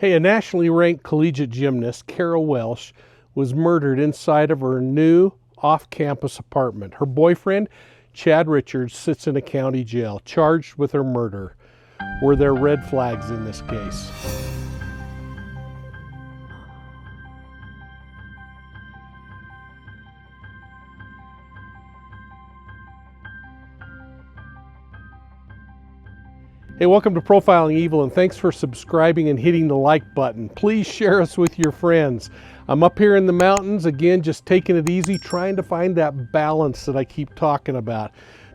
Hey, a nationally ranked collegiate gymnast, Carol Welsh, was murdered inside of her new off-campus apartment. Her boyfriend, Chad Richards, sits in a county jail, charged with her murder. Were there red flags in this case? Hey, welcome to Profiling Evil, and thanks for subscribing and hitting the like button. Please share us with your friends. I'm up here in the mountains, again, just taking it easy, trying to find that balance that I keep talking about.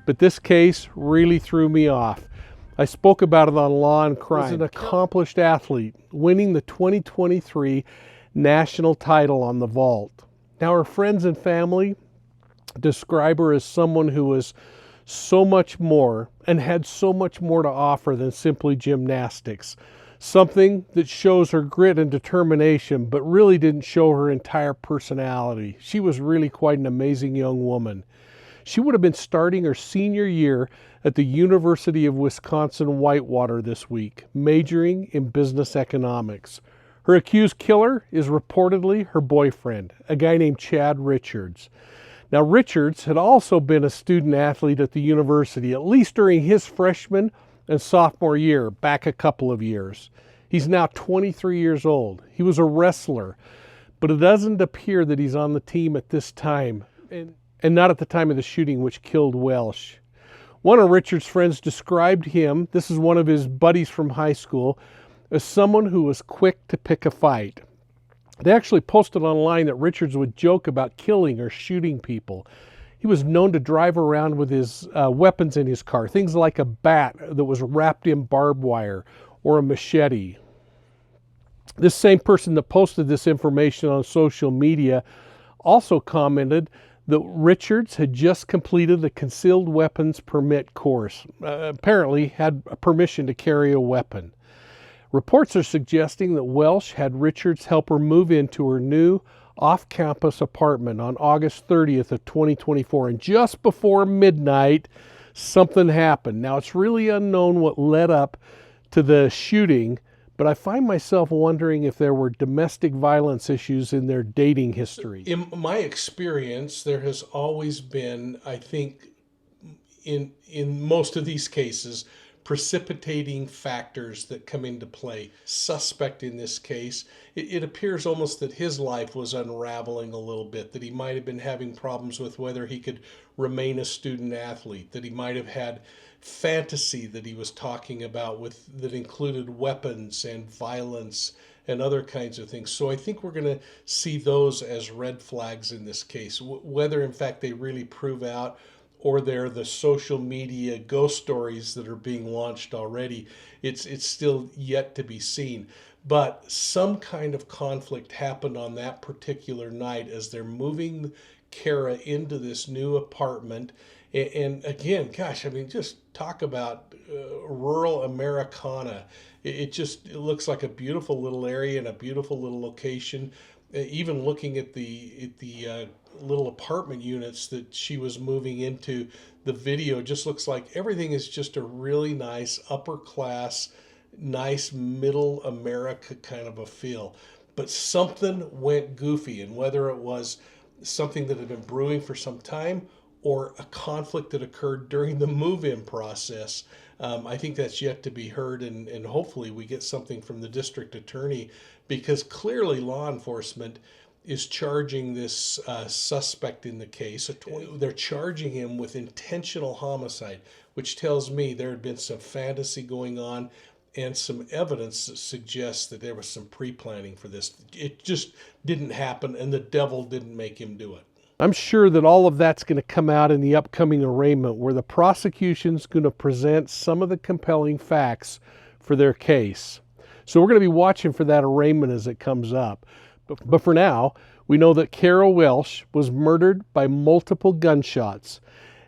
But this case really threw me off. I spoke about it on Law and Crime. He was an accomplished athlete, winning the 2023 national title on the vault. Now, her friends and family describe her as someone who was so much more and had so much more to offer than simply gymnastics. Something that shows her grit and determination, but really didn't show her entire personality. She was really quite an amazing young woman. She would have been starting her senior year at the University of Wisconsin-Whitewater this week, majoring in business economics. Her accused killer is reportedly her boyfriend, a guy named Chad Richards. Now, Richards had also been a student athlete at the university, at least during his freshman and sophomore year, back a couple of years. He's now 23 years old. He was a wrestler, but it doesn't appear that he's on the team at this time, and not at the time of the shooting which killed Welsh. One of Richards' friends described him, this is one of his buddies from high school, as someone who was quick to pick a fight. They actually posted online that Richards would joke about killing or shooting people. He was known to drive around with his weapons in his car, things like a bat that was wrapped in barbed wire or a machete. This same person that posted this information on social media also commented that Richards had just completed the concealed weapons permit course, apparently had permission to carry a weapon. Reports are suggesting that Welsh had Richards help her move into her new off-campus apartment on August 30th of 2024, and just before midnight, something happened. Now, it's really unknown what led up to the shooting, but I find myself wondering if there were domestic violence issues in their dating history. In my experience, there has always been, I think, in most of these cases, precipitating factors that come into play. Suspect in this case, it appears almost that his life was unraveling a little bit, that he might have been having problems with whether he could remain a student athlete, that he might have had fantasy that he was talking about that included weapons and violence and other kinds of things. So I think we're going to see those as red flags in this case, whether in fact they really prove out or they're the social media ghost stories that are being launched already. It's still yet to be seen. But some kind of conflict happened on that particular night as they're moving Kara into this new apartment. And again, gosh, I mean, just talk about rural Americana. It looks like a beautiful little area and a beautiful little location. Even looking at the little apartment units that she was moving into, the video just looks like everything is just a really nice upper class, nice middle America kind of a feel. But something went goofy, and whether it was something that had been brewing for some time or a conflict that occurred during the move-in process, I think that's yet to be heard, and hopefully we get something from the district attorney, because clearly law enforcement is charging this suspect in the case. They're charging him with intentional homicide, which tells me there had been some fantasy going on and some evidence that suggests that there was some pre-planning for this. It just didn't happen, and the devil didn't make him do it. I'm sure that all of that's going to come out in the upcoming arraignment, where the prosecution's going to present some of the compelling facts for their case. So we're going to be watching for that arraignment as it comes up. But for now, we know that Carol Welsh was murdered by multiple gunshots,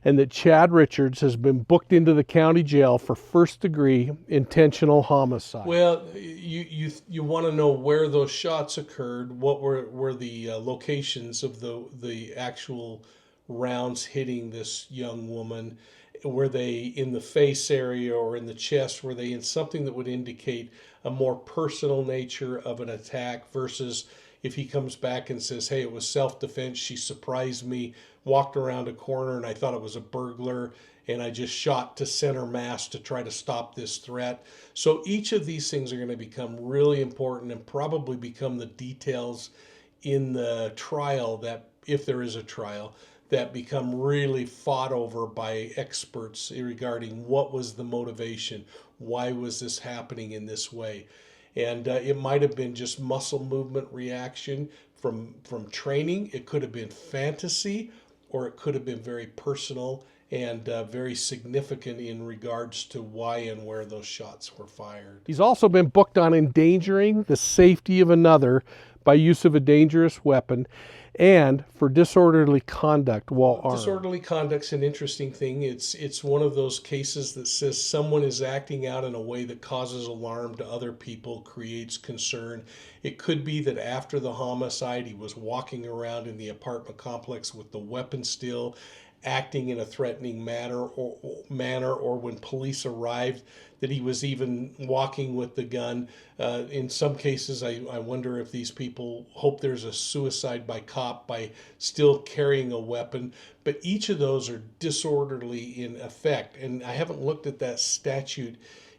and that Chad Richards has been booked into the county jail for first-degree intentional homicide. Well, you want to know where those shots occurred, what were the locations of the actual rounds hitting this young woman, were they in the face area or in the chest? Were they in something that would indicate a more personal nature of an attack versus if he comes back and says, hey, it was self-defense, she surprised me, walked around a corner and I thought it was a burglar and I just shot to center mass to try to stop this threat. So each of these things are going to become really important and probably become the details in the trial, that if there is a trial, that become really fought over by experts regarding what was the motivation, why was this happening in this way. And it might have been just muscle movement reaction from training. It could have been fantasy, or it could have been very personal and very significant in regards to why and where those shots were fired. He's also been booked on endangering the safety of another by use of a dangerous weapon and for disorderly conduct while armed. Disorderly conduct's an interesting thing. It's one of those cases that says someone is acting out in a way that causes alarm to other people, creates concern. It could be that after the homicide, he was walking around in the apartment complex with the weapon still, acting in a threatening manner, or when police arrived, that he was even walking with the gun. In some cases, I wonder if these people hope there's a suicide by cop by still carrying a weapon. But each of those are disorderly in effect. And I haven't looked at that statute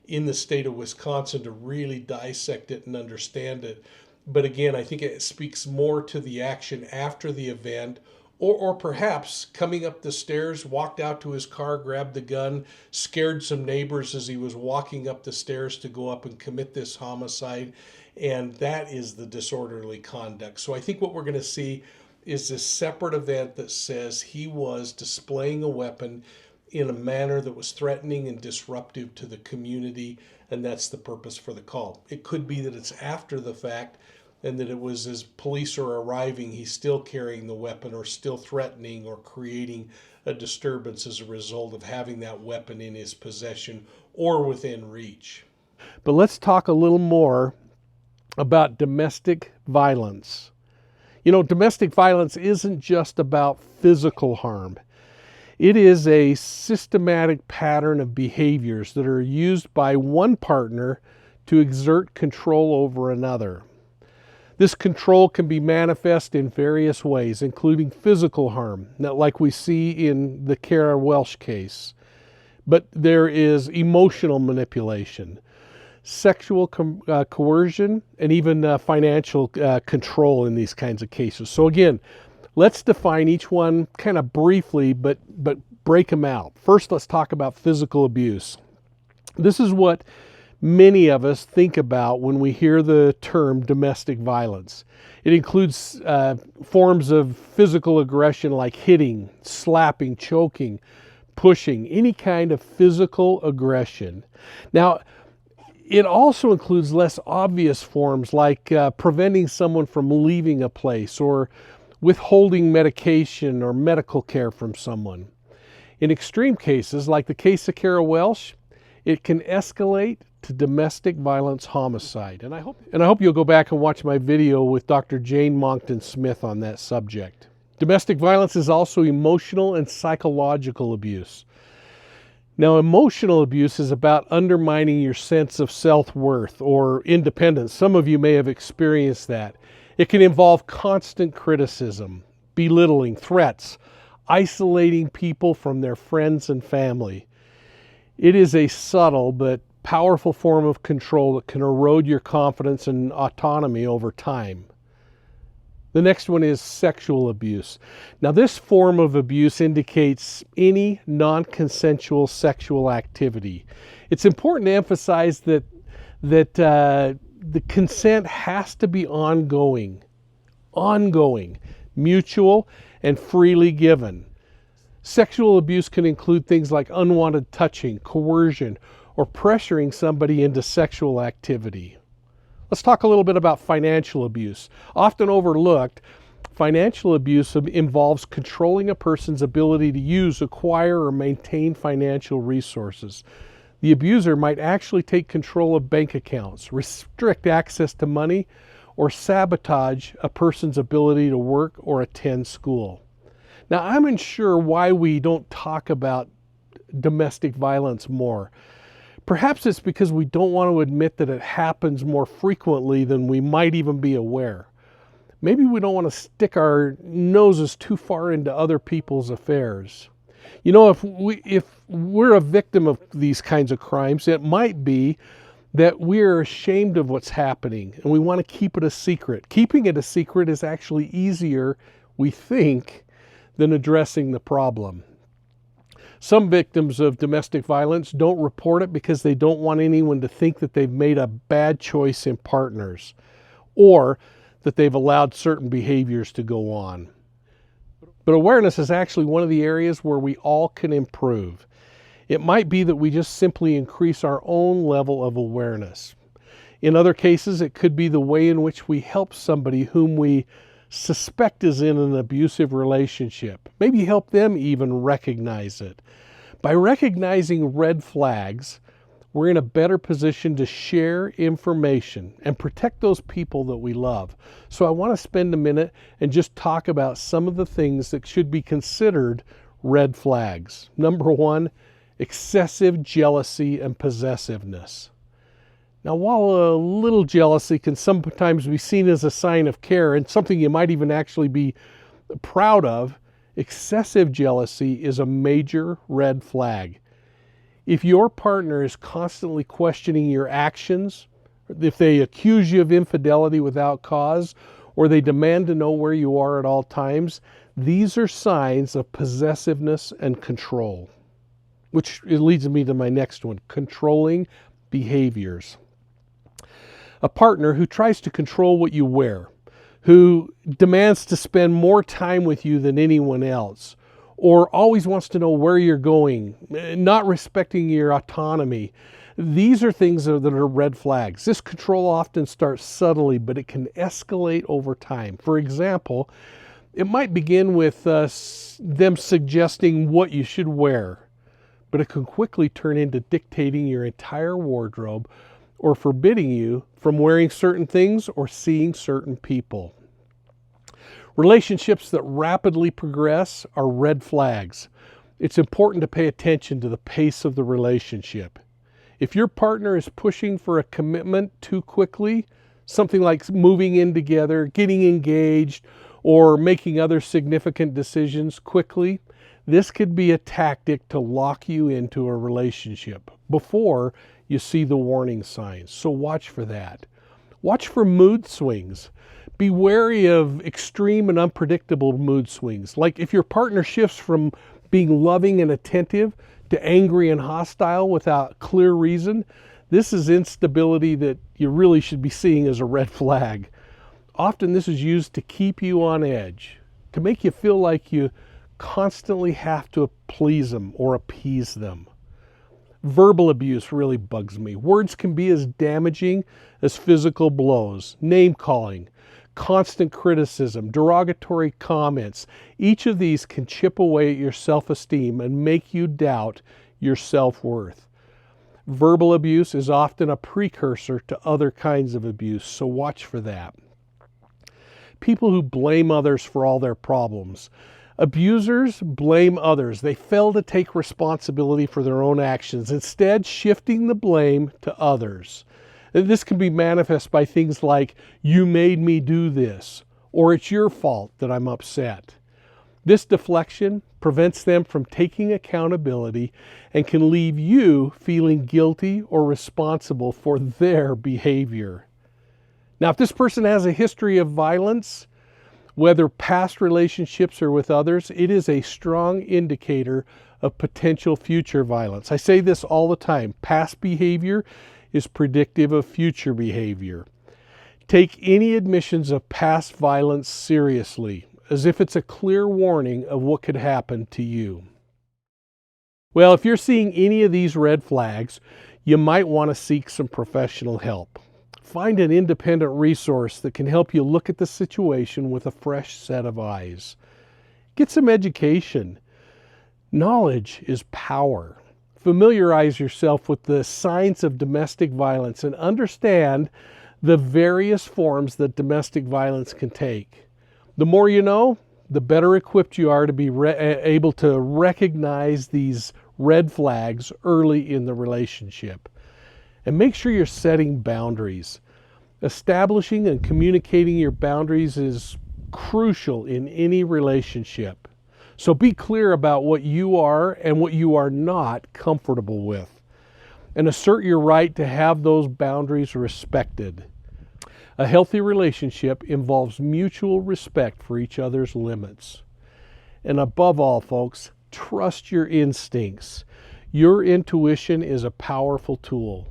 in the state of Wisconsin to really dissect it and understand it. But again, I think it speaks more to the action after the event, or perhaps coming up the stairs, walked out to his car, grabbed the gun, scared some neighbors as he was walking up the stairs to go up and commit this homicide. And that is the disorderly conduct. So I think what we're going to see is this separate event that says he was displaying a weapon in a manner that was threatening and disruptive to the community, and that's the purpose for the call. It could be that it's after the fact, and that it was as police are arriving, he's still carrying the weapon or still threatening or creating a disturbance as a result of having that weapon in his possession or within reach. But let's talk a little more about domestic violence. You know, domestic violence isn't just about physical harm. It is a systematic pattern of behaviors that are used by one partner to exert control over another. This control can be manifest in various ways, including physical harm, like we see in the Kara Welsh case. But there is emotional manipulation, sexual coercion, and even financial control in these kinds of cases. So again, let's define each one kind of briefly, but break them out. First, let's talk about physical abuse. This is what many of us think about when we hear the term domestic violence. It includes forms of physical aggression like hitting, slapping, choking, pushing, any kind of physical aggression. Now, it also includes less obvious forms like preventing someone from leaving a place or withholding medication or medical care from someone. In extreme cases, like the case of Kara Welsh, it can escalate to domestic violence homicide. And I hope you'll go back and watch my video with Dr. Jane Monckton Smith on that subject. Domestic violence is also emotional and psychological abuse. Now, emotional abuse is about undermining your sense of self-worth or independence. Some of you may have experienced that. It can involve constant criticism, belittling, threats, isolating people from their friends and family. It is a subtle but powerful form of control that can erode your confidence and autonomy over time. The next one is sexual abuse. Now, this form of abuse indicates any non-consensual sexual activity. It's important to emphasize that the consent has to be ongoing, mutual, and freely given. Sexual abuse can include things like unwanted touching, coercion, or pressuring somebody into sexual activity. Let's talk a little bit about financial abuse. Often overlooked, financial abuse involves controlling a person's ability to use, acquire, or maintain financial resources. The abuser might actually take control of bank accounts, restrict access to money, or sabotage a person's ability to work or attend school. Now, I'm unsure why we don't talk about domestic violence more. Perhaps it's because we don't want to admit that it happens more frequently than we might even be aware. Maybe we don't want to stick our noses too far into other people's affairs. You know, if we're a victim of these kinds of crimes, it might be that we're ashamed of what's happening and we want to keep it a secret. Keeping it a secret is actually easier, we think, than addressing the problem. Some victims of domestic violence don't report it because they don't want anyone to think that they've made a bad choice in partners or that they've allowed certain behaviors to go on. But awareness is actually one of the areas where we all can improve. It might be that we just simply increase our own level of awareness. In other cases, it could be the way in which we help somebody whom we suspect is in an abusive relationship. Maybe help them even recognize it. By recognizing red flags, we're in a better position to share information and protect those people that we love. So I want to spend a minute and just talk about some of the things that should be considered red flags. Number one, excessive jealousy and possessiveness. Now, while a little jealousy can sometimes be seen as a sign of care and something you might even actually be proud of, excessive jealousy is a major red flag. If your partner is constantly questioning your actions, if they accuse you of infidelity without cause, or they demand to know where you are at all times, these are signs of possessiveness and control. Which leads me to my next one, controlling behaviors. A partner who tries to control what you wear, who demands to spend more time with you than anyone else, or always wants to know where you're going, not respecting your autonomy. These are things that are red flags. This control often starts subtly, but it can escalate over time. For example, it might begin with them suggesting what you should wear, but it can quickly turn into dictating your entire wardrobe or forbidding you from wearing certain things or seeing certain people. Relationships that rapidly progress are red flags. It's important to pay attention to the pace of the relationship. If your partner is pushing for a commitment too quickly, something like moving in together, getting engaged, or making other significant decisions quickly, this could be a tactic to lock you into a relationship before you see the warning signs. So watch for that. Watch for mood swings. Be wary of extreme and unpredictable mood swings. Like if your partner shifts from being loving and attentive to angry and hostile without clear reason, this is instability that you really should be seeing as a red flag. Often this is used to keep you on edge, to make you feel like you constantly have to please them or appease them. Verbal abuse really bugs me. Words can be as damaging as physical blows, name calling, constant criticism, derogatory comments. Each of these can chip away at your self-esteem and make you doubt your self-worth. Verbal abuse is often a precursor to other kinds of abuse, so watch for that. People who blame others for all their problems. Abusers blame others. They fail to take responsibility for their own actions, instead shifting the blame to others. This can be manifest by things like, "You made me do this," or "It's your fault that I'm upset." This deflection prevents them from taking accountability and can leave you feeling guilty or responsible for their behavior. Now, if this person has a history of violence, whether past relationships or with others, it is a strong indicator of potential future violence. I say this all the time. Past behavior is predictive of future behavior. Take any admissions of past violence seriously, as if it's a clear warning of what could happen to you. Well, if you're seeing any of these red flags, you might want to seek some professional help. Find an independent resource that can help you look at the situation with a fresh set of eyes. Get some education. Knowledge is power. Familiarize yourself with the signs of domestic violence and understand the various forms that domestic violence can take. The more you know, the better equipped you are to be able to recognize these red flags early in the relationship. And make sure you're setting boundaries. Establishing and communicating your boundaries is crucial in any relationship. So be clear about what you are and what you are not comfortable with, and assert your right to have those boundaries respected. A healthy relationship involves mutual respect for each other's limits. And above all, folks, trust your instincts. Your intuition is a powerful tool.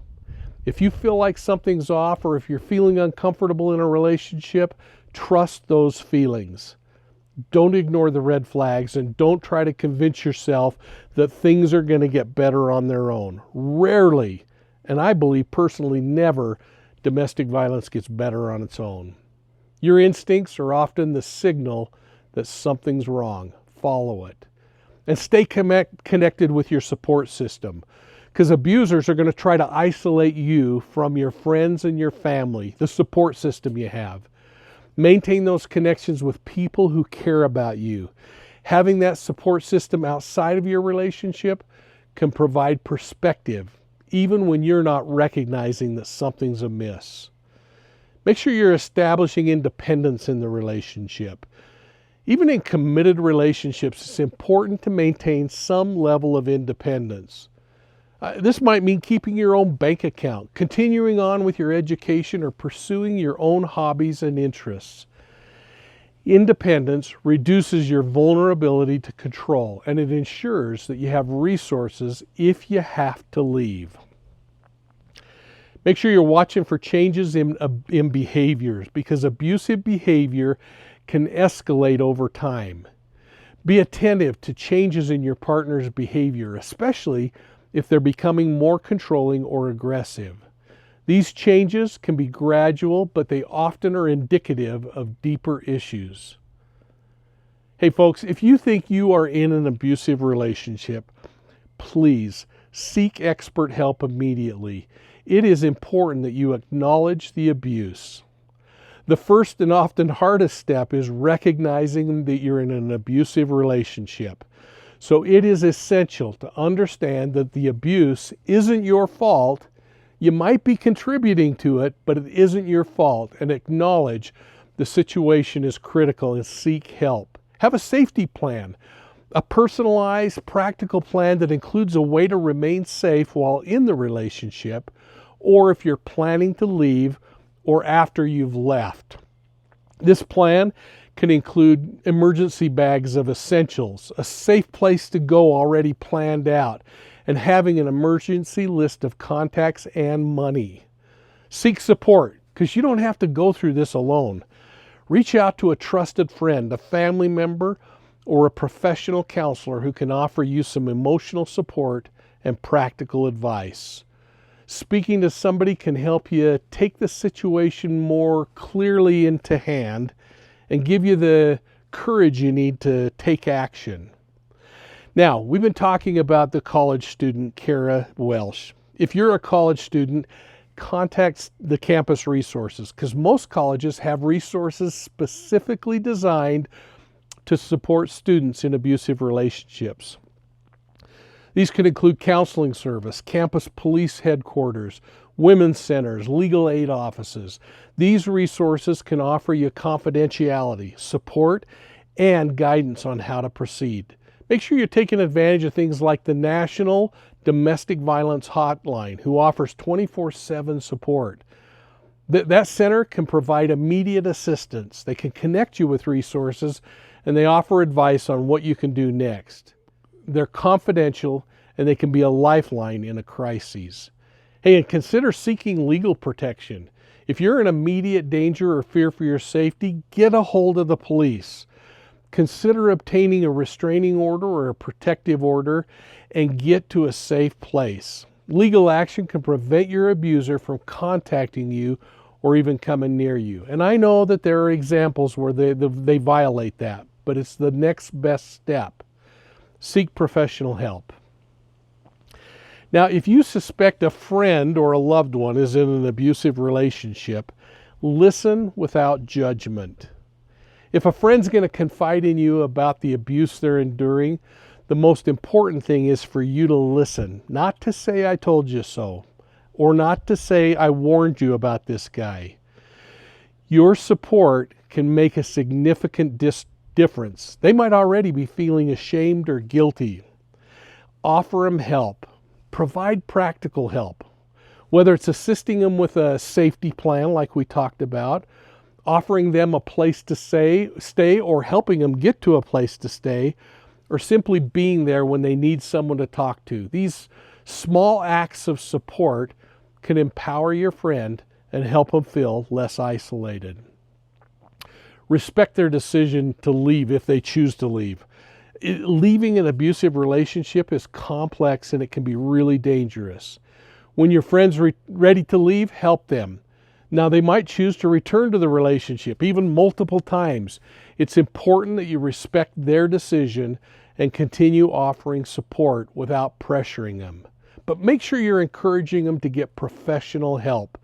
If you feel like something's off, or if you're feeling uncomfortable in a relationship, trust those feelings. Don't ignore the red flags, and don't try to convince yourself that things are going to get better on their own. Rarely, and I believe personally never, domestic violence gets better on its own. Your instincts are often the signal that something's wrong. Follow it. And stay connected with your support system, because abusers are going to try to isolate you from your friends and your family, the support system you have. Maintain those connections with people who care about you. Having that support system outside of your relationship can provide perspective, even when you're not recognizing that something's amiss. Make sure you're establishing independence in the relationship. Even in committed relationships, it's important to maintain some level of independence. This might mean keeping your own bank account, continuing on with your education, or pursuing your own hobbies and interests. Independence reduces your vulnerability to control, and it ensures that you have resources if you have to leave. Make sure you're watching for changes in behaviors, because abusive behavior can escalate over time. Be attentive to changes in your partner's behavior, especially if they're becoming more controlling or aggressive. These changes can be gradual, but they often are indicative of deeper issues. Hey folks, if you think you are in an abusive relationship, please seek expert help immediately. It is important that you acknowledge the abuse. The first and often hardest step is recognizing that you're in an abusive relationship. So it is essential to understand that the abuse isn't your fault. You might be contributing to it, but it isn't your fault, and acknowledge the situation is critical and seek help. Have a safety plan, a personalized, practical plan that includes a way to remain safe while in the relationship, or if you're planning to leave, or after you've left. This plan can include emergency bags of essentials, a safe place to go already planned out, and having an emergency list of contacts and money. Seek support, because you don't have to go through this alone. Reach out to a trusted friend, a family member, or a professional counselor who can offer you some emotional support and practical advice. Speaking to somebody can help you take the situation more clearly into hand and give you the courage you need to take action. Now, we've been talking about the college student, Kara Welsh. If you're a college student, contact the campus resources, because most colleges have resources specifically designed to support students in abusive relationships. These can include counseling service, campus police headquarters, women's centers, legal aid offices. These resources can offer you confidentiality, support, and guidance on how to proceed. Make sure you're taking advantage of things like the National Domestic Violence Hotline, who offers 24/7 support. That center can provide immediate assistance. They can connect you with resources, and they offer advice on what you can do next. They're confidential, and they can be a lifeline in a crisis. Hey, and consider seeking legal protection. If you're in immediate danger or fear for your safety, get a hold of the police. Consider obtaining a restraining order or a protective order and get to a safe place. Legal action can prevent your abuser from contacting you or even coming near you. And I know that there are examples where they violate that, but it's the next best step. Seek professional help. Now, if you suspect a friend or a loved one is in an abusive relationship, listen without judgment. If a friend's going to confide in you about the abuse they're enduring, The most important thing is for you to listen, not to say I told you so, or not to say I warned you about this guy. Your support can make a significant difference. They might already be feeling ashamed or guilty. Offer them help. Provide practical help. Whether it's assisting them with a safety plan like we talked about, offering them a place to stay, or helping them get to a place to stay, or simply being there when they need someone to talk to. These small acts of support can empower your friend and help them feel less isolated. Respect their decision to leave if they choose to leave. Leaving an abusive relationship is complex and it can be really dangerous. When your friend's ready to leave, help them. Now, they might choose to return to the relationship, even multiple times. It's important that you respect their decision and continue offering support without pressuring them. But make sure you're encouraging them to get professional help.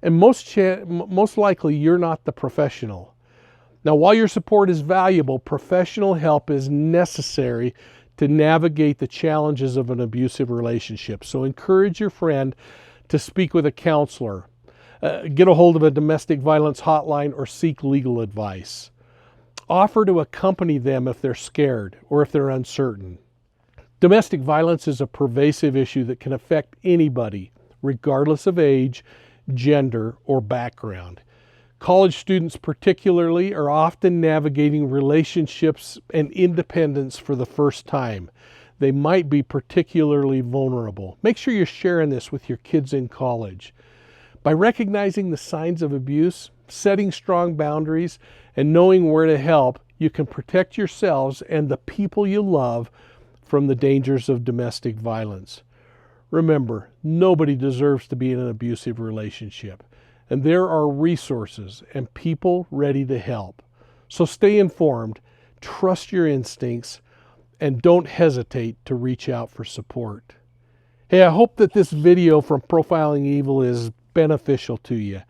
And most likely, you're not the professional. Now, while your support is valuable, professional help is necessary to navigate the challenges of an abusive relationship. So encourage your friend to speak with a counselor, get a hold of a domestic violence hotline, or seek legal advice. Offer to accompany them if they're scared or if they're uncertain. Domestic violence is a pervasive issue that can affect anybody, regardless of age, gender, or background. College students particularly are often navigating relationships and independence for the first time. They might be particularly vulnerable. Make sure you're sharing this with your kids in college. By recognizing the signs of abuse, setting strong boundaries, and knowing where to help, you can protect yourselves and the people you love from the dangers of domestic violence. Remember, nobody deserves to be in an abusive relationship, and there are resources and people ready to help. So stay informed, trust your instincts, and don't hesitate to reach out for support. Hey, I hope that this video from Profiling Evil is beneficial to you.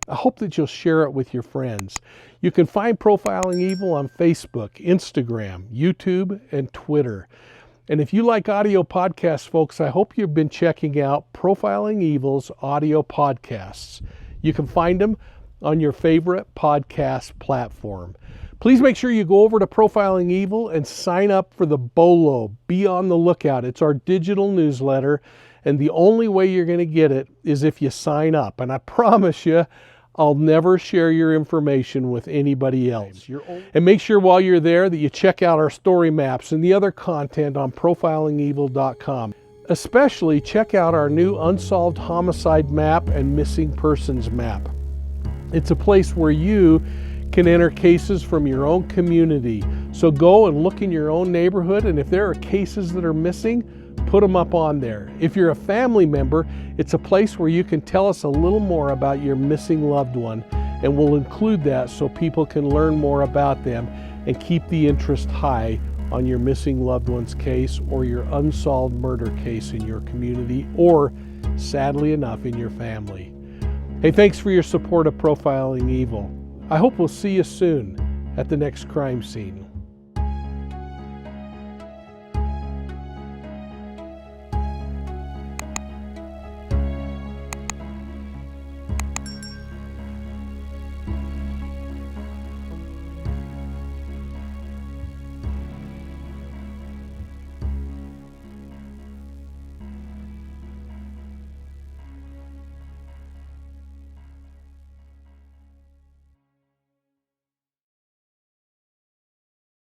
I hope that you'll share it with your friends. You can find Profiling Evil on Facebook, Instagram, YouTube, and Twitter. And if you like audio podcasts, folks, I hope you've been checking out Profiling Evil's audio podcasts. You can find them on your favorite podcast platform. Please make sure you go over to Profiling Evil and sign up for the BOLO. Be on the lookout. It's our digital newsletter, and the only way you're going to get it is if you sign up. And I promise you, I'll never share your information with anybody else. And make sure while you're there that you check out our story maps and the other content on profilingevil.com. Especially check out our new unsolved homicide map and missing persons map. It's a place where you can enter cases from your own community. So go and look in your own neighborhood, and if there are cases that are missing, put them up on there. If you're a family member, it's a place where you can tell us a little more about your missing loved one, and we'll include that so people can learn more about them and keep the interest high on your missing loved one's case or your unsolved murder case in your community, or sadly enough, in your family. Hey, thanks for your support of Profiling Evil. I hope we'll see you soon at the next crime scene.